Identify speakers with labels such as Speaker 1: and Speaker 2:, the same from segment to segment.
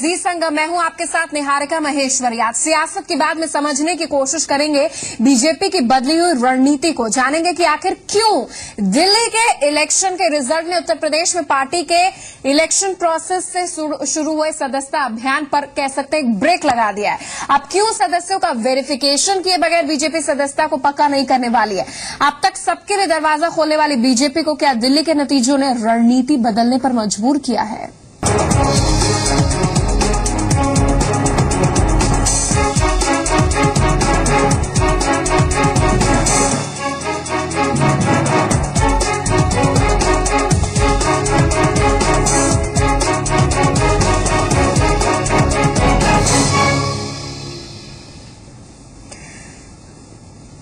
Speaker 1: अजीज संगम, मैं हूं आपके साथ निहारिका महेश्वरी। आज सियासत की बात में समझने की कोशिश करेंगे बीजेपी की बदली हुई रणनीति को। जानेंगे कि आखिर क्यों दिल्ली के इलेक्शन के रिजल्ट ने उत्तर प्रदेश में पार्टी के इलेक्शन प्रोसेस से शुरू हुए सदस्यता अभियान पर कह सकते एक ब्रेक लगा दिया है। अब क्यों सदस्यों का वेरिफिकेशन किए बगैर बीजेपी सदस्यता को पक्का नहीं करने वाली है। अब तक सबके लिए दरवाजा खोलने वाली बीजेपी को क्या दिल्ली के नतीजों ने रणनीति बदलने पर मजबूर किया है।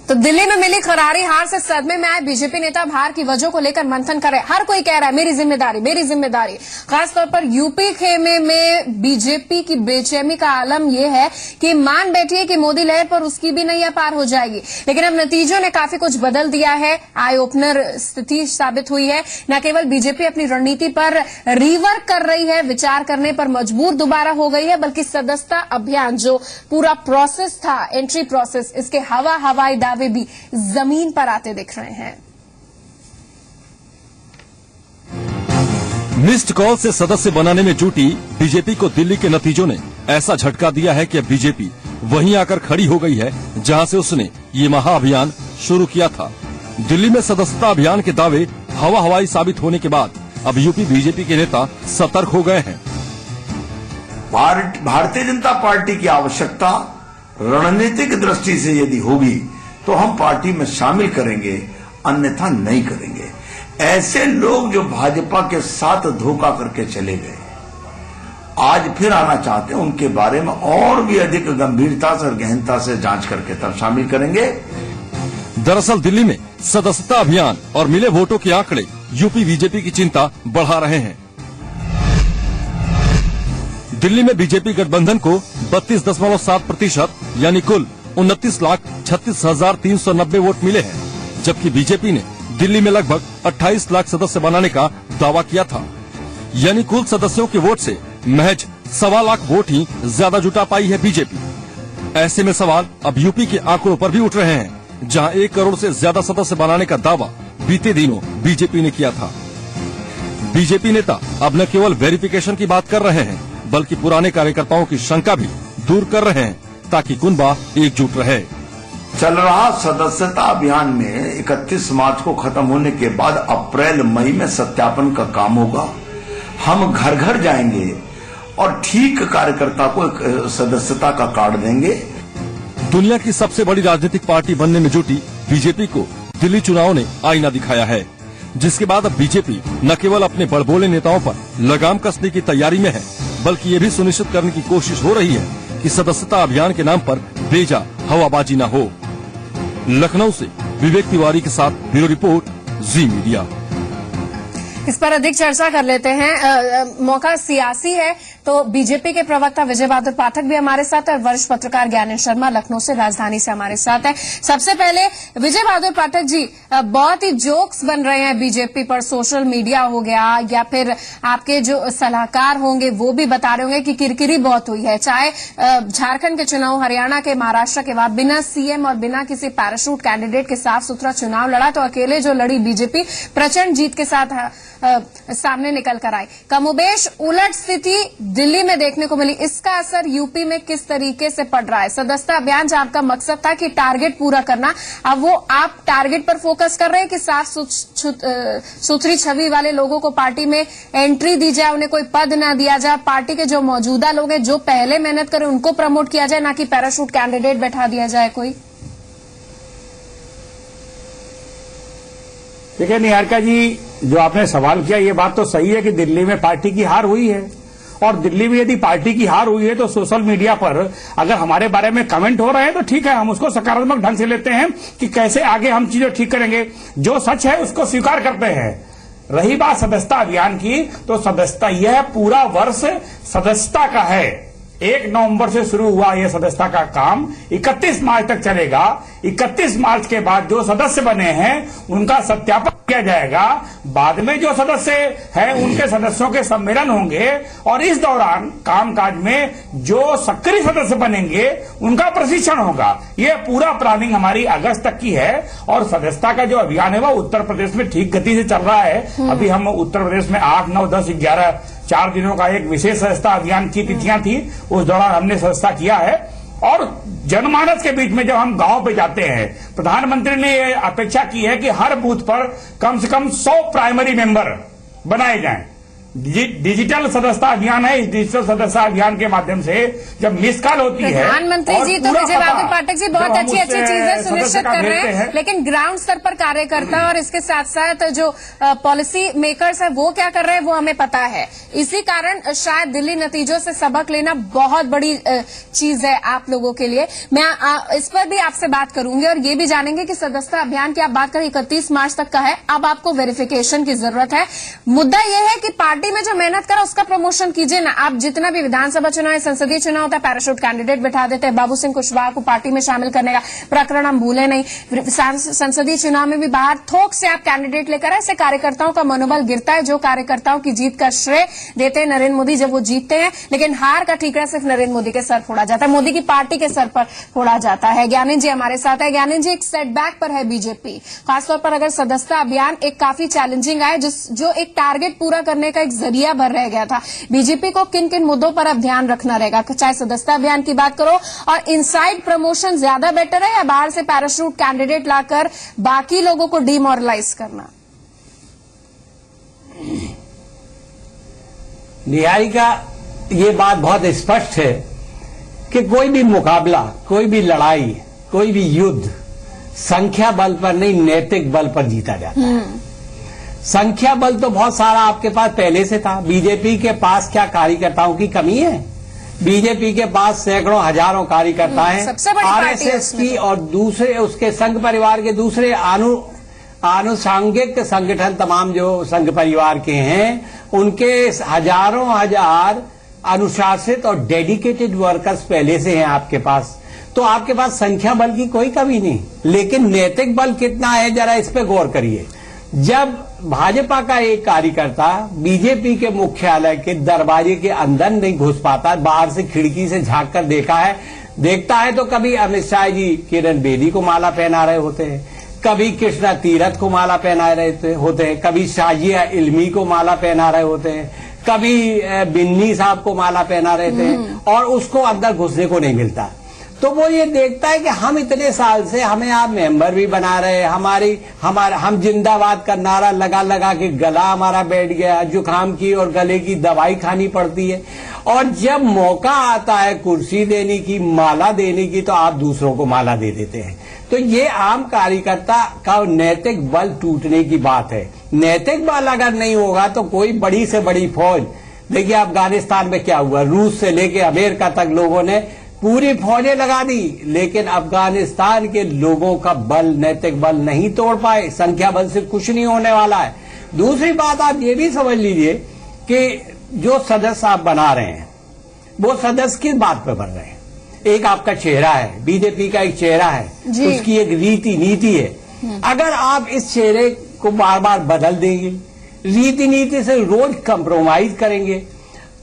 Speaker 1: तो दिल्ली में मिली करारी हार से सदमे में आए बीजेपी नेता हार की वजह को लेकर मंथन कर रहे। हर कोई कह रहा है मेरी जिम्मेदारी। खासतौर पर यूपी खेमे में बीजेपी की बेचैनी का आलम यह है कि मान बैठी कि मोदी लहर पर उसकी भी नैया पार हो जाएगी। लेकिन अब नतीजों ने काफी कुछ बदल दिया है। आई ओपनर स्थिति साबित हुई है। न केवल बीजेपी अपनी रणनीति पर रिवर्क कर रही है, विचार करने पर मजबूर दोबारा हो गई है, बल्कि सदस्यता अभियान जो पूरा प्रोसेस था, एंट्री प्रोसेस, इसके हवाई दावे भी जमीन पर आते दिख रहे हैं।
Speaker 2: मिस्ड कॉल से सदस्य बनाने में जुटी बीजेपी को दिल्ली के नतीजों ने ऐसा झटका दिया है कि अब बीजेपी वहीं आकर खड़ी हो गई है जहां से उसने ये महाअभियान शुरू किया था। दिल्ली में सदस्यता अभियान के दावे हवाई साबित होने के बाद अब यूपी बीजेपी के नेता सतर्क हो गए हैं।
Speaker 3: भारतीय जनता पार्टी की आवश्यकता रणनीतिक दृष्टि से यदि होगी तो हम पार्टी में शामिल करेंगे, अन्यथा नहीं करेंगे। ऐसे लोग जो भाजपा के साथ धोखा करके चले गए, आज फिर आना चाहते हैं, उनके बारे में और भी अधिक गंभीरता से और गहनता से जांच करके तब शामिल करेंगे।
Speaker 2: दरअसल दिल्ली में सदस्यता अभियान और मिले वोटों के आंकड़े यूपी बीजेपी की चिंता बढ़ा रहे हैं। दिल्ली में बीजेपी गठबंधन को 32.7% यानी कुल 29,36,390 वोट मिले हैं, जबकि बीजेपी ने दिल्ली में लगभग 28 लाख सदस्य बनाने का दावा किया था। यानी कुल सदस्यों के वोट से महज 1.25 लाख वोट ही ज्यादा जुटा पाई है बीजेपी। ऐसे में सवाल अब यूपी के आंकड़ों पर भी उठ रहे हैं, जहां 1 करोड़ से ज्यादा सदस्य बनाने का दावा बीते दिनों बीजेपी ने किया था। बीजेपी नेता अब न केवल वेरिफिकेशन की बात कर रहे हैं, बल्कि पुराने कार्यकर्ताओं की शंका भी दूर कर रहे हैं ताकि कुनबा एकजुट रहे।
Speaker 3: चल रहा सदस्यता अभियान में 31 मार्च को खत्म होने के बाद अप्रैल मई में सत्यापन का काम होगा। हम घर घर जाएंगे और ठीक कार्यकर्ता को एक सदस्यता का कार्ड देंगे।
Speaker 2: दुनिया की सबसे बड़ी राजनीतिक पार्टी बनने में जुटी बीजेपी को दिल्ली चुनाव ने आईना दिखाया है, जिसके बाद अब बीजेपी न केवल अपने बड़बोले नेताओं पर लगाम कसने की तैयारी में है, बल्कि ये भी सुनिश्चित करने की कोशिश हो रही है कि सदस्यता अभियान के नाम पर बेजा हवाबाजी न हो। लखनऊ से विवेक तिवारी के साथ ब्यूरो रिपोर्ट, जी मीडिया।
Speaker 1: इस पर अधिक चर्चा कर लेते हैं। मौका सियासी है तो बीजेपी के प्रवक्ता विजय बहादुर पाठक भी हमारे साथ है और वरिष्ठ पत्रकार ज्ञानेश शर्मा लखनऊ से, राजधानी से हमारे साथ है। सबसे पहले विजय बहादुर पाठक जी, बहुत ही जोक्स बन रहे हैं बीजेपी पर, सोशल मीडिया हो गया या फिर आपके जो सलाहकार होंगे वो भी बता रहे होंगे कि किरकिरी बहुत हुई है। चाहे झारखंड के चुनाव, हरियाणा के, महाराष्ट्र के बाद बिना सीएम और बिना किसी पैराशूट कैंडिडेट के साफ सुथरा चुनाव लड़ा, तो अकेले जो लड़ी बीजेपी प्रचंड जीत के साथ सामने निकल कर आई। कमोबेश उलट स्थिति दिल्ली में देखने को मिली। इसका असर यूपी में किस तरीके से पड़ रहा है? सदस्यता अभियान जहां आपका मकसद था कि टारगेट पूरा करना, अब वो आप टारगेट पर फोकस कर रहे हैं कि साफ सुथरी छवि वाले लोगों को पार्टी में एंट्री दी जाए, उन्हें कोई पद न दिया जाए, पार्टी के जो मौजूदा लोग हैं जो पहले मेहनत करें उनको प्रमोट किया जाए, ना कि पैराशूट कैंडिडेट बैठा दिया जाए कोई?
Speaker 4: देखिए निहारिका जी, जो आपने सवाल किया ये बात तो सही है कि दिल्ली में पार्टी की हार हुई है, और दिल्ली में यदि पार्टी की हार हुई है तो सोशल मीडिया पर अगर हमारे बारे में कमेंट हो रहे हैं तो ठीक है, हम उसको सकारात्मक ढंग से लेते हैं कि कैसे आगे हम चीजें ठीक करेंगे। जो सच है उसको स्वीकार करते हैं। रही बात सदस्यता अभियान की, तो सदस्यता, यह पूरा वर्ष सदस्यता का है। 1 नवंबर से शुरू हुआ यह सदस्यता का काम 31 मार्च तक चलेगा। 31 मार्च के बाद जो सदस्य बने हैं उनका सत्यापन किया जाएगा। बाद में जो सदस्य हैं उनके सदस्यों के सम्मेलन होंगे और इस दौरान कामकाज में जो सक्रिय सदस्य बनेंगे उनका प्रशिक्षण होगा। यह पूरा प्लानिंग हमारी अगस्त तक की है और सदस्यता का जो अभियान है वो उत्तर प्रदेश में ठीक गति से चल रहा है। अभी हम उत्तर प्रदेश में 8, 9, 10, 11 4 दिनों का एक विशेष सदस्यता अभियान की तिथियां थी, उस दौरान हमने सदस्यता किया है। और जनमानस के बीच में जब हम गांव पे जाते हैं, प्रधानमंत्री ने ये अपेक्षा की है कि हर बूथ पर कम से कम 100 प्राइमरी मेंबर बनाए जाएं। डिजिटल सदस्यता अभियान है। इस डिजिटल सदस्यता अभियान के माध्यम से जब मिस कॉल होती है,
Speaker 1: प्रधानमंत्री जी तो विजय बहादुर पाठक जी बहुत अच्छी चीजें सुनिश्चित कर रहे हैं, लेकिन ग्राउंड स्तर पर कार्यकर्ता और इसके साथ साथ जो पॉलिसी मेकर्स है वो क्या कर रहे हैं वो हमें पता है। इसी कारण शायद दिल्ली नतीजों से सबक लेना बहुत बड़ी चीज है आप लोगों के लिए। मैं इस पर भी आपसे बात करूंगी और ये भी जानेंगे कि सदस्यता अभियान की आप बात करें 31 मार्च तक का है, अब आपको वेरिफिकेशन की जरूरत है। मुद्दा यह है कि पार्टी में जो मेहनत करा उसका प्रमोशन कीजिए ना। आप जितना भी विधानसभा चुनाव, संसदीय चुनाव होता है, पैराशूट कैंडिडेट बिठा देते हैं। बाबू सिंह कुशवाहा को पार्टी में शामिल करने का प्रकरण हम भूले नहीं। संसदीय चुनाव में भी बाहर थोक से आप कैंडिडेट लेकर आए, इससे कार्यकर्ताओं का मनोबल गिरता है। जो कार्यकर्ताओं की जीत का श्रेय देते हैं नरेंद्र मोदी जब वो जीतते हैं, लेकिन हार का ठीकरा सिर्फ नरेंद्र मोदी के सर फोड़ा जाता है, मोदी की पार्टी के सर पर फोड़ा जाता है। ज्ञानेंद्र जी हमारे साथ है। ज्ञानेंद्र जी, एक सेटबैक पर है बीजेपी, खासतौर पर अगर सदस्यता अभियान एक काफी चैलेंजिंग आया, जो एक टारगेट पूरा करने का एक जरिया भर रह गया था। बीजेपी को किन किन मुद्दों पर अब ध्यान रखना रहेगा? चाहे सदस्यता अभियान की बात करो, और इनसाइड प्रमोशन ज्यादा बेटर है या बाहर से पैराशूट कैंडिडेट लाकर बाकी लोगों को डिमोरलाइज करना?
Speaker 5: निहारिका, ये बात बहुत स्पष्ट है कि कोई भी मुकाबला, कोई भी लड़ाई, कोई भी युद्ध संख्या बल पर नहीं, नैतिक बल पर जीता जाता है। संख्या बल तो बहुत सारा आपके पास पहले से था। बीजेपी के पास क्या कार्यकर्ताओं की कमी है? बीजेपी के पास सैकड़ों हजारों कार्यकर्ता हैं। आरएसएस की और दूसरे उसके संघ परिवार के दूसरे आनुषंगिक संगठन तमाम जो संघ परिवार के हैं, उनके हजारों हजार अनुशासित और डेडिकेटेड वर्कर्स पहले से हैं आपके पास। तो आपके पास संख्या बल की कोई कमी नहीं, लेकिन नैतिक बल कितना है जरा इस पे गौर करिए। जब भाजपा का एक कार्यकर्ता बीजेपी के मुख्यालय के दरवाजे के अंदर नहीं घुस पाता, बाहर से खिड़की से झांक कर देखता है तो कभी अमित शाह जी किरण बेदी को माला पहना रहे होते हैं, कभी कृष्णा तीरथ को माला पहना रहे होते हैं, कभी शाजिया इल्मी को माला पहना रहे होते हैं, कभी बिन्नी साहब को माला पहना रहे थे, और उसको अंदर घुसने को नहीं मिलता। तो वो ये देखता है कि हम इतने साल से हमें आप मेंबर भी बना रहे हैं, हम जिंदाबाद का नारा लगा लगा के गला हमारा बैठ गया, जुकाम की और गले की दवाई खानी पड़ती है, और जब मौका आता है कुर्सी देने की, माला देने की, तो आप दूसरों को माला दे देते हैं। तो ये आम कार्यकर्ता का नैतिक बल टूटने की बात है। नैतिक बल अगर नहीं होगा तो कोई बड़ी से बड़ी फौज, देखिए अफगानिस्तान में क्या हुआ, रूस से लेके अमेरिका तक लोगों ने पूरी फौजें लगा दी, लेकिन अफगानिस्तान के लोगों का बल, नैतिक बल नहीं तोड़ पाए। संख्या बल से कुछ नहीं होने वाला है। दूसरी बात आप ये भी समझ लीजिए कि जो सदस्य आप बना रहे हैं वो सदस्य किस बात पे बन रहे हैं? एक आपका चेहरा है, बीजेपी का एक चेहरा है, उसकी एक रीति नीति है। अगर आप इस चेहरे को बार बार बदल देंगे, रीति नीति से रोज कंप्रोमाइज करेंगे,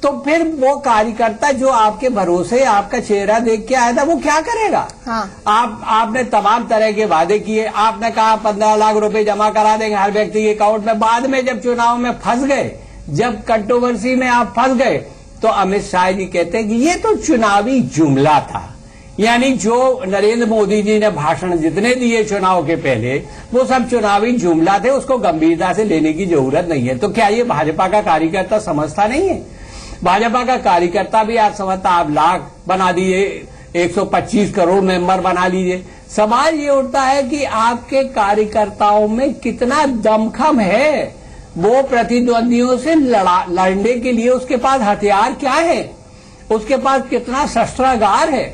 Speaker 5: तो फिर वो कार्यकर्ता जो आपके भरोसे आपका चेहरा देख के आया था वो क्या करेगा? हाँ। आपने तमाम तरह के वादे किए, आपने कहा 15 लाख रुपए जमा करा देंगे हर व्यक्ति के अकाउंट में। बाद में जब चुनाव में फंस गए, जब कंट्रोवर्सी में आप फंस गए, तो अमित शाह जी कहते हैं कि ये तो चुनावी जुमला था। यानी जो नरेंद्र मोदी जी ने भाषण जितने दिए चुनाव के पहले, वो सब चुनावी जुमला थे, उसको गंभीरता से लेने की जरूरत नहीं है। तो क्या ये भाजपा का कार्यकर्ता समझता नहीं है? भाजपा का कार्यकर्ता भी आप समझता, आप लाख बना दीजिए, 125 करोड़ मेंबर बना लीजिए। सवाल ये उठता है कि आपके कार्यकर्ताओं में कितना दमखम है, वो प्रतिद्वंदियों से लड़ने के लिए उसके पास हथियार क्या है, उसके पास कितना शस्त्रागार है,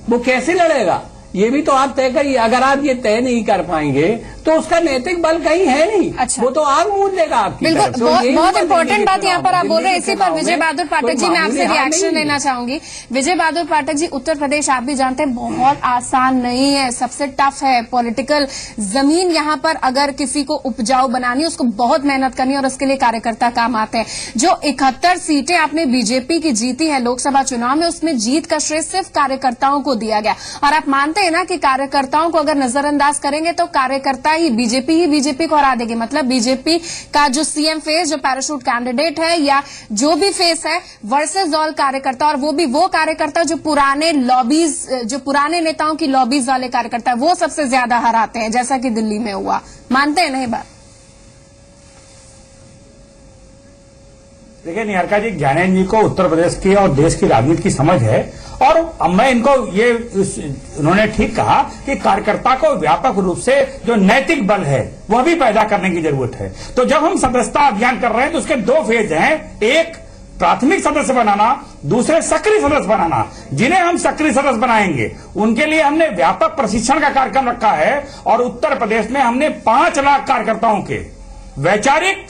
Speaker 5: वो कैसे लड़ेगा? ये भी तो आप तय करिए। अगर आप ये तय नहीं कर पाएंगे तो उसका नैतिक बल कहीं है नहीं।
Speaker 1: अच्छा।
Speaker 5: वो तो आग मूंद देगा आपकी
Speaker 1: बिल्कुल,
Speaker 5: तरफ से।
Speaker 1: बहुत इंपॉर्टेंट बात यहाँ पर आप बोल रहे हैं। इसी पर विजय बहादुर पाठक जी, मैं आपसे रिएक्शन लेना चाहूंगी। विजय बहादुर पाठक जी, उत्तर प्रदेश आप भी जानते हैं बहुत आसान नहीं है, सबसे टफ है पॉलिटिकल जमीन। यहाँ पर अगर किसी को उपजाऊ बनानी है, उसको बहुत मेहनत करनी है और उसके लिए कार्यकर्ता काम आते हैं। जो 71 सीटें आपने बीजेपी की जीती है लोकसभा चुनाव में, उसमें जीत का श्रेय सिर्फ कार्यकर्ताओं को दिया गया। और आप मानते हैं ना कि कार्यकर्ताओं को अगर नजरअंदाज करेंगे तो कार्यकर्ता ही बीजेपी को हरा देगी। मतलब बीजेपी का जो सीएम फेस, जो पैराशूट कैंडिडेट है या जो भी फेस है, वर्सेस ऑल कार्यकर्ता, और वो भी वो कार्यकर्ता जो पुराने लॉबीज, जो पुराने नेताओं की लॉबीज वाले कार्यकर्ता है, वो सबसे ज्यादा हराते हैं, जैसा कि दिल्ली में हुआ। मानते हैं नहीं बात?
Speaker 4: देखिए निहारिका जी, ज्ञानेंद्र जी को उत्तर प्रदेश की और देश की राजनीति की समझ है, और अब मैं इनको ये उन्होंने ठीक कहा कि कार्यकर्ता को व्यापक रूप से जो नैतिक बल है वह भी पैदा करने की जरूरत है। तो जब हम सदस्यता अभियान कर रहे हैं तो उसके 2 फेज हैं, एक प्राथमिक सदस्य बनाना, दूसरे सक्रिय सदस्य बनाना। जिन्हें हम सक्रिय सदस्य बनाएंगे उनके लिए हमने व्यापक प्रशिक्षण का कार्यक्रम रखा है, और उत्तर प्रदेश में हमने 5 लाख कार्यकर्ताओं के वैचारिक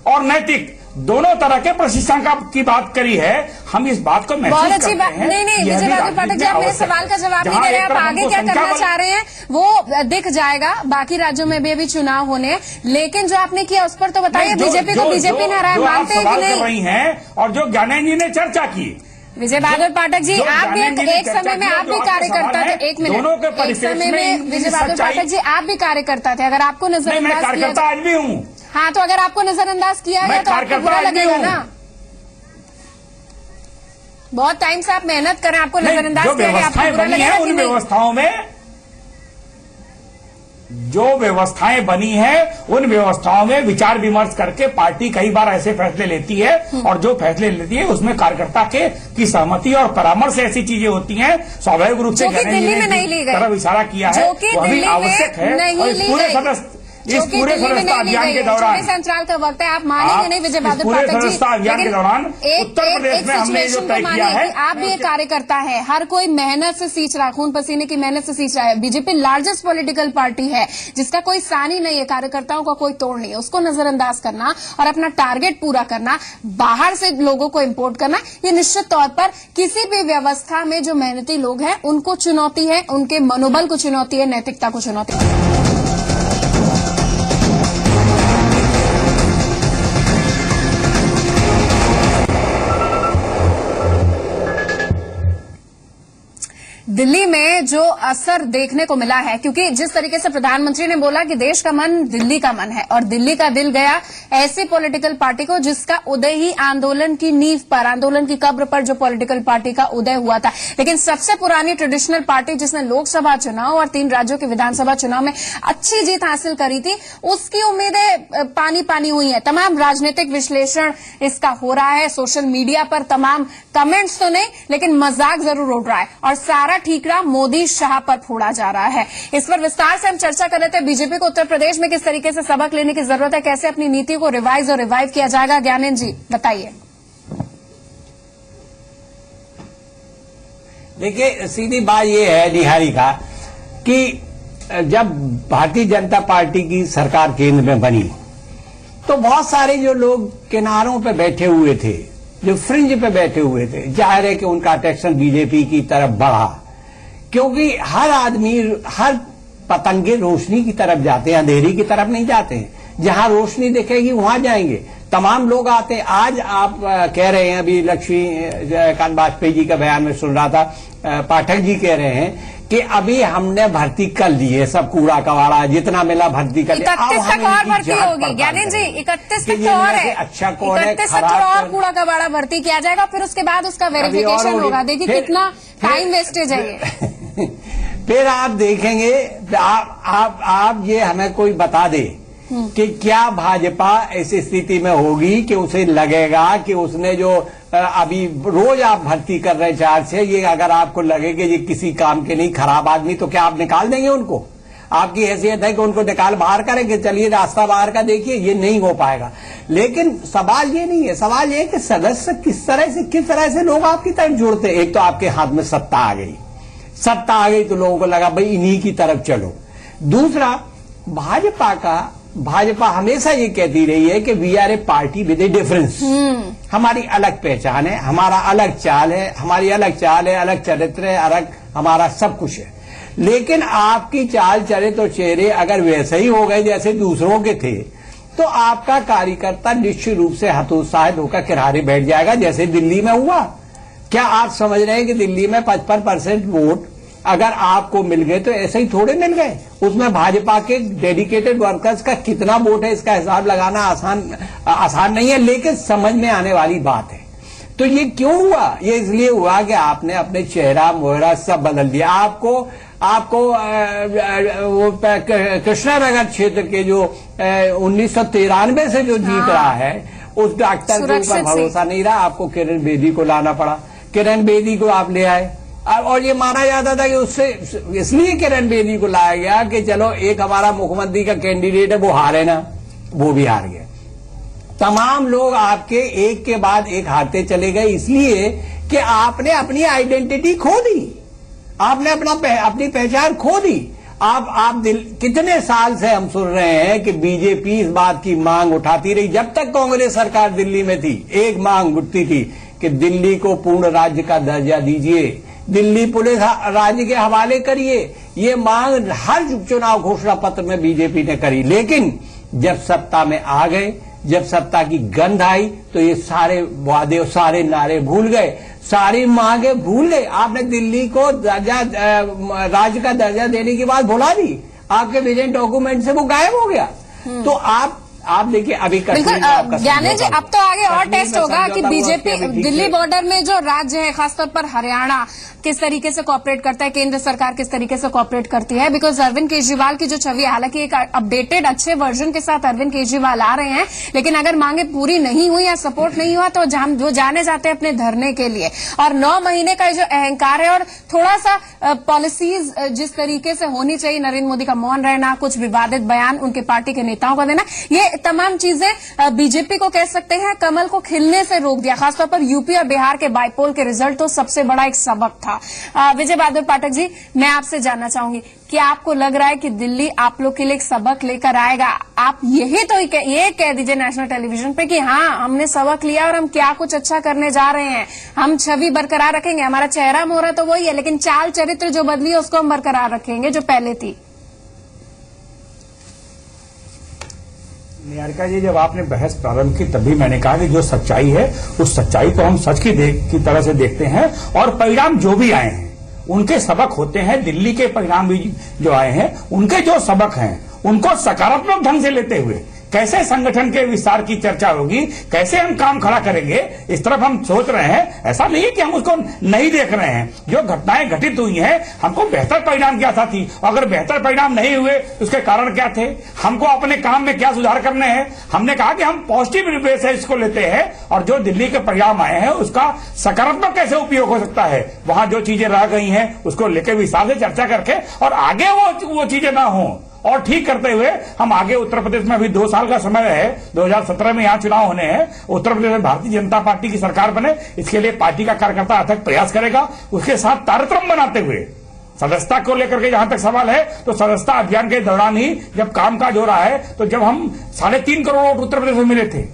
Speaker 4: और नैतिक दोनों तरह के प्रशिक्षण की बात करी है। हम इस बात को महसूस
Speaker 1: बहुत अच्छी बात।
Speaker 4: करते हैं।
Speaker 1: नहीं, विजय बहादुर पाठक जी, आप मेरे सवाल का जवाब नहीं दे रहे हैं। आप आगे क्या करना चाह रहे हैं वो दिख जाएगा, बाकी राज्यों में भी अभी चुनाव होने हैं, लेकिन जो आपने किया उस पर तो बताइए। बीजेपी को बीजेपी ने हराया, मानते हैं कि नहीं?
Speaker 4: रही हैं, और जो ज्ञानेंद्र जी ने चर्चा की,
Speaker 1: विजय बहादुर पाठक जी, आप भी एक समय में आप भी कार्यकर्ता थे। एक मिनट, एक समय में विजय बहादुर पाठक जी आप भी कार्यकर्ता थे। अगर आपको नजरअंदाज
Speaker 4: कार्यकर्ता आज भी हूँ।
Speaker 1: हाँ, तो अगर आपको नजरअंदाज किया गया तो आपको बुरा लगेगा ना। बहुत टाइम से आप मेहनत करें, आपको नजरअंदाज किया गया, आपको बुरा लगेगा कि नहीं?
Speaker 4: व्यवस्थाओं में जो व्यवस्थाएं बनी है, उन व्यवस्थाओं में विचार विमर्श करके पार्टी कई बार ऐसे फैसले लेती है, और जो फैसले लेती है उसमें कार्यकर्ता की सहमति और परामर्श ऐसी चीजें होती हैं। स्वाभाविक रूप से
Speaker 1: दिल्ली में नहीं ली गई,
Speaker 4: तरफ इशारा किया है, वह भी आवश्यक है। और इस पूरे सदस्यता अभियान के दौरान
Speaker 1: संचार का वक्त है, आप मानेंगे नहीं विजय बहादुर पाठक जी,
Speaker 4: सदस्यता अभियान के दौरान उत्तर प्रदेश में हमने जो तय किया है,
Speaker 1: आप भी एक कार्यकर्ता है, हर कोई मेहनत से सींच रहा है, खून पसीने की मेहनत से सींच रहा है। बीजेपी लार्जेस्ट पॉलिटिकल पार्टी है जिसका कोई सानी नहीं है, कार्यकर्ताओं का कोई तोड़ नहीं है। उसको नजरअंदाज करना और अपना टारगेट पूरा करना, बाहर से लोगों को इम्पोर्ट करना, ये निश्चित तौर पर किसी भी व्यवस्था में जो मेहनती लोग हैं उनको चुनौती है, उनके मनोबल को चुनौती है, नैतिकता को चुनौती है। दिल्ली में जो असर देखने को मिला है, क्योंकि जिस तरीके से प्रधानमंत्री ने बोला कि देश का मन दिल्ली का मन है, और दिल्ली का दिल गया ऐसी पॉलिटिकल पार्टी को जिसका उदय ही आंदोलन की नींव पर, आंदोलन की कब्र पर जो पॉलिटिकल पार्टी का उदय हुआ था। लेकिन सबसे पुरानी ट्रेडिशनल पार्टी जिसने लोकसभा चुनाव और 3 राज्यों के विधानसभा चुनाव में अच्छी जीत हासिल करी थी, उसकी उम्मीदें पानी पानी हुई है। तमाम राजनीतिक विश्लेषण इसका हो रहा है, सोशल मीडिया पर तमाम कमेंट्स तो नहीं लेकिन मजाक जरूर उड़ रहा है, और सारा ठीकरा मोदी शाह पर फोड़ा जा रहा है। इस पर विस्तार से हम चर्चा कर रहे थे। बीजेपी को उत्तर प्रदेश में किस तरीके से सबक लेने की जरूरत है, कैसे अपनी नीति को रिवाइज और रिवाइव किया जाएगा, ज्ञानेंद्र जी बताइए।
Speaker 5: देखिए, सीधी बात यह है निहारिका कि जब भारतीय जनता पार्टी की सरकार केंद्र में बनी तो बहुत सारे जो लोग किनारों पे बैठे हुए थे, जो फ्रिंज पे बैठे हुए थे, जाहिर है कि उनका अट्रैक्शन बीजेपी की तरफ बढ़ा, क्योंकि हर आदमी, हर पतंगे रोशनी की तरफ जाते हैं, अंधेरी की तरफ नहीं जाते हैं। जहां रोशनी दिखेगी वहां जाएंगे। तमाम लोग आते हैं। आज आप कह रहे हैं, अभी लक्ष्मीकांत वाजपेयी जी का बयान में सुन रहा था, पाठक जी कह रहे हैं कि अभी हमने भर्ती कर ली है, सब कूड़ा कबाड़ा जितना मिला भर्ती कर लिया।
Speaker 1: 31 तक और भर्ती होगी ज्ञानेंद्र जी, 31 तक तो और है,
Speaker 5: अच्छा कौन है,
Speaker 1: 31 तक और कूड़ा कबाड़ा भर्ती किया जाएगा, फिर उसके बाद उसका वेरिफिकेशन होगा। देखिए कितना टाइम वेस्टेज है ये।
Speaker 5: फिर आप देखेंगे, आप ये हमें कोई बता दे कि क्या भाजपा ऐसी स्थिति में होगी कि उसे लगेगा कि उसने जो अभी रोज आप भर्ती कर रहे 4 से, ये अगर आपको लगे कि ये किसी काम के नहीं, खराब आदमी, तो क्या आप निकाल देंगे उनको? आपकी हैसियत है कि उनको निकाल बाहर करेंगे, चलिए रास्ता बाहर का देखिए, ये नहीं हो पाएगा। लेकिन सवाल ये नहीं है, सवाल ये है कि सदस्य किस तरह से लोग आपकी तरफ जुड़ते हैं। एक तो आपके हाथ में सत्ता आ गई तो लोगों को लगा भाई इन्हीं की तरफ चलो। दूसरा, भाजपा हमेशा ये कहती रही है कि we are a party with a difference. हमारी अलग पहचान है, हमारा अलग चाल है, हमारी अलग चाल है, अलग चरित्र है, अलग हमारा सब कुछ है। लेकिन आपकी चाल चरित्र और चेहरे अगर वैसे ही हो गए जैसे दूसरों के थे तो आपका कार्यकर्ता निश्चित रूप से हतोत्साहित होकर किनारे बैठ जाएगा, जैसे दिल्ली में हुआ। क्या आप समझ रहे हैं कि दिल्ली में 55% वोट अगर आपको मिल गए तो ऐसे ही थोड़े मिल गए? उसमें भाजपा के डेडिकेटेड वर्कर्स का कितना वोट है इसका हिसाब लगाना आसान नहीं है, लेकिन समझ में आने वाली बात है। तो ये क्यों हुआ? ये इसलिए हुआ कि आपने अपने चेहरा मोहरा सब बदल दिया। आपको वो कृष्णानगर क्षेत्र के जो 1993 से जो जीत रहा है उस डॉक्टर के ऊपर भरोसा नहीं रहा, आपको किरण बेदी को लाना पड़ा। किरण बेदी को आप ले आए और ये माना जाता था कि उससे इसलिए किरण बेदी को लाया गया कि चलो एक हमारा मुख्यमंत्री का कैंडिडेट है वो हारे ना, वो भी हार गया। तमाम लोग आपके एक के बाद एक हारते चले गए इसलिए कि आपने अपनी आइडेंटिटी खो दी, आपने अपनी पहचान खो दी। कितने साल से हम सुन रहे हैं कि बीजेपी इस बात की मांग उठाती रही। जब तक कांग्रेस सरकार दिल्ली में थी एक मांग उठती थी कि दिल्ली को पूर्ण राज्य का दर्जा दीजिए, दिल्ली पुलिस राज्य के हवाले करिए। ये मांग हर चुनाव घोषणा पत्र में बीजेपी ने करी, लेकिन जब सत्ता में आ गए, जब सत्ता की गंध आई तो ये सारे वादे सारे नारे भूल गए, सारी मांगे भूल गए। आपने दिल्ली को राज्य का दर्जा देने की बात भुला दी, आपके विजन डॉक्यूमेंट से वो गायब हो गया। तो आप देखिए अभी
Speaker 1: ज्ञानेंद्र जी अब तो आगे और टेस्ट होगा कि बीजेपी दिल्ली बॉर्डर में जो राज्य है खासतौर पर हरियाणा किस तरीके से कोऑपरेट करता है, केंद्र सरकार किस तरीके से कोऑपरेट करती है। बिकॉज अरविंद केजरीवाल की जो छवि, हालांकि एक अपडेटेड अच्छे वर्जन के साथ अरविंद केजरीवाल आ रहे हैं, लेकिन अगर मांगे पूरी नहीं हुई या सपोर्ट नहीं हुआ तो वो जाने जाते हैं अपने धरने के लिए। और 9 महीने का जो अहंकार है और थोड़ा सा पॉलिसीज जिस तरीके से होनी चाहिए, नरेंद्र मोदी का मौन रहना, कुछ विवादित बयान उनके पार्टी के नेताओं का देना, ये तमाम चीजें बीजेपी को कह सकते हैं कमल को खिलने से रोक दिया। खासतौर पर यूपी और बिहार के बाइपोल के रिजल्ट तो सबसे बड़ा एक सबक था। विजय बहादुर पाठक जी, मैं आपसे जानना चाहूंगी कि आपको लग रहा है कि दिल्ली आप लोग के लिए एक सबक लेकर आएगा? आप यही तो ये कह दीजिए नेशनल टेलीविजन पे कि हाँ हमने सबक लिया और हम क्या कुछ अच्छा करने जा रहे हैं, हम छवि बरकरार रखेंगे, हमारा चेहरा मोहरा तो वही है लेकिन चाल चरित्र जो बदली है उसको हम बरकरार रखेंगे जो पहले थी।
Speaker 4: निहारिका जी, जब आपने बहस प्रारंभ की तभी मैंने कहा कि जो सच्चाई है उस सच्चाई को हम सच की तरह से देखते हैं और परिणाम जो भी आए हैं उनके सबक होते हैं। दिल्ली के परिणाम भी जो आए हैं उनके जो सबक हैं उनको सकारात्मक ढंग से लेते हुए कैसे संगठन के विस्तार की चर्चा होगी, कैसे हम काम खड़ा करेंगे, इस तरफ हम सोच रहे हैं। ऐसा नहीं है कि हम उसको नहीं देख रहे हैं। जो घटनाएं घटित हुई हैं हमको बेहतर परिणाम क्या था थी, अगर बेहतर परिणाम नहीं हुए उसके कारण क्या थे, हमको अपने काम में क्या सुधार करने हैं। हमने कहा कि हम पॉजिटिव वे से इसको लेते हैं और जो दिल्ली के परिणाम आए हैं उसका सकारात्मक कैसे उपयोग हो सकता है, वहां जो चीजें रह गई हैं उसको लेकर विस्तार से चर्चा करके और आगे वो चीजें ना हो और ठीक करते हुए हम आगे। उत्तर प्रदेश में अभी 2 साल का समय है, 2017 में यहाँ चुनाव होने हैं। उत्तर प्रदेश में भारतीय जनता पार्टी की सरकार बने, इसके लिए पार्टी का कार्यकर्ता अथक प्रयास करेगा। उसके साथ तारतम्य बनाते हुए सदस्यता को लेकर के जहां तक सवाल है तो सदस्यता अभियान के दौरान ही जब कामकाज हो रहा है तो जब हम 3.5 करोड़ वोट उत्तर प्रदेश में मिले थे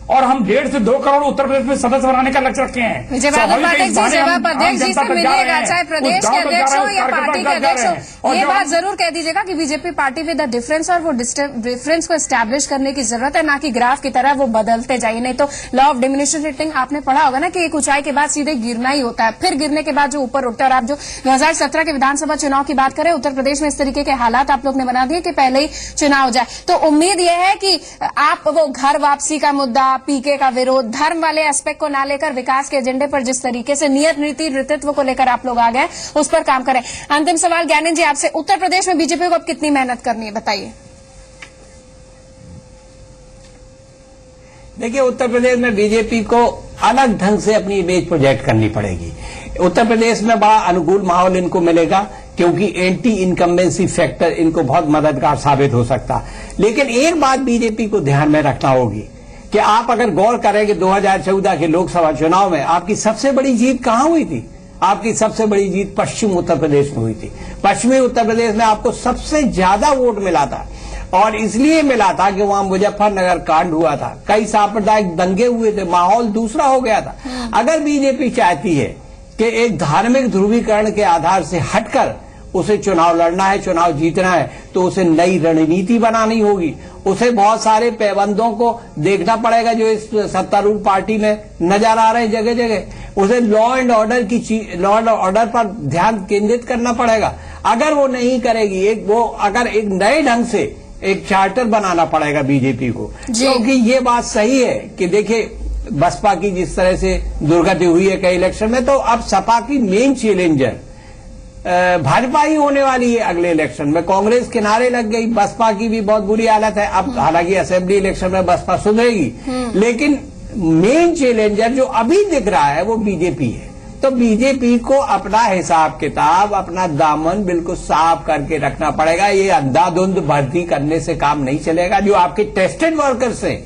Speaker 4: और हम 1.5 से 2 करोड़ उत्तर प्रदेश में सदस्य बनाने का लक्ष्य रखे हैं।
Speaker 1: विजय बहादुर पाठक जी जब आप अध्यक्ष जी से मिलिएगा, चाहे प्रदेश के अध्यक्ष हो या पार्टी के अध्यक्ष हो, ये बात जरूर कह दीजिएगा कि BJP party with the difference और वो डिफरेंस को एस्टैब्लिश करने की जरूरत है, ना कि ग्राफ की तरह वो बदलते जाइए। नहीं तो लॉ ऑफ डिमिनिशिंग रिटर्न आपने पढ़ा होगा ना कि एक ऊंचाई के बाद सीधे गिरना ही होता है, फिर गिरने के बाद जो ऊपर उठता है। और आप जो 2017 के विधानसभा चुनाव की बात करें, उत्तर प्रदेश में इस तरीके के हालात आप लोग ने बना दिए कि पहले ही चुनाव हो जाए। तो उम्मीद यह है कि आप वो घर वापसी का मुद्दा, पीके का विरोध, धर्म वाले एस्पेक्ट को ना लेकर विकास के एजेंडे पर जिस तरीके से नियत नीति नेतृत्व को लेकर आप लोग आ गए उस पर काम करें। अंतिम सवाल ज्ञानेंद्र जी आपसे, उत्तर प्रदेश में बीजेपी को अब कितनी मेहनत करनी है बताइए?
Speaker 5: देखिए, उत्तर प्रदेश में बीजेपी को अलग ढंग से अपनी इमेज प्रोजेक्ट करनी पड़ेगी। उत्तर प्रदेश में बड़ा अनुकूल माहौल इनको मिलेगा क्योंकि एंटी इनकम्बेंसी फैक्टर इनको बहुत मददगार साबित हो सकता। लेकिन एक बात बीजेपी को ध्यान में रखना होगी कि आप अगर गौर करें कि 2014 के लोकसभा चुनाव में आपकी सबसे बड़ी जीत कहां हुई थी? आपकी सबसे बड़ी जीत पश्चिम उत्तर प्रदेश में हुई थी। पश्चिमी उत्तर प्रदेश में आपको सबसे ज्यादा वोट मिला था और इसलिए मिला था कि वहां मुजफ्फरनगर कांड हुआ था, कई सांप्रदायिक दंगे हुए थे, माहौल दूसरा हो गया था। अगर बीजेपी चाहती है कि एक धार्मिक ध्रुवीकरण के आधार से हटकर उसे चुनाव लड़ना है, चुनाव जीतना है, तो उसे नई रणनीति बनानी होगी। उसे बहुत सारे पैबंदों को देखना पड़ेगा जो इस सत्तारूढ़ पार्टी में नजर आ रहे हैं जगह जगह। उसे लॉ एंड ऑर्डर पर ध्यान केंद्रित करना पड़ेगा। अगर वो नहीं करेगी, अगर एक नए ढंग से एक चार्टर बनाना पड़ेगा बीजेपी को, क्योंकि ये बात सही है कि देखिए बसपा की जिस तरह से दुर्गति हुई है कई इलेक्शन में, तो अब सपा की मेन चैलेंजर भाजपा ही होने वाली है अगले इलेक्शन में। कांग्रेस किनारे लग गई, बसपा की भी बहुत बुरी हालत है। अब हालांकि असेंबली इलेक्शन में बसपा सुधरेगी, लेकिन मेन चैलेंजर जो अभी दिख रहा है वो बीजेपी है। तो बीजेपी को अपना हिसाब किताब, अपना दामन बिल्कुल साफ करके रखना पड़ेगा। ये अंधाधुंध भर्ती करने से काम नहीं चलेगा। जो आपके टेस्टेड वर्कर्स हैं,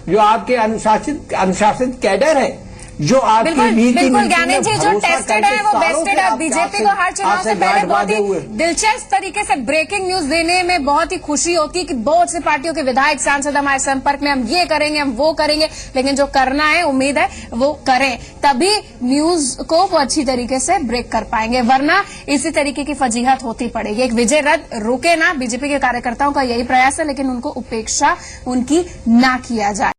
Speaker 5: जो आपके अनुशासित कैडर है, जो आपकी
Speaker 1: बिल्कुल ज्ञानेश जी, जो टेस्टेड है वो बेस्टेड है। बीजेपी को हर चुनाव से पहले बहुत ही दिलचस्प तरीके से ब्रेकिंग न्यूज देने में बहुत ही खुशी होती है कि बहुत सी पार्टियों के विधायक सांसद हमारे संपर्क में, हम ये करेंगे, हम वो करेंगे, लेकिन जो करना है उम्मीद है वो करें, तभी न्यूज को वो अच्छी तरीके से ब्रेक कर पाएंगे, वरना इसी तरीके की फजीहत होती पड़ेगी। एक विजय रथ रुके ना, बीजेपी के कार्यकर्ताओं का यही प्रयास है, लेकिन उनको उपेक्षा उनकी ना किया जाए।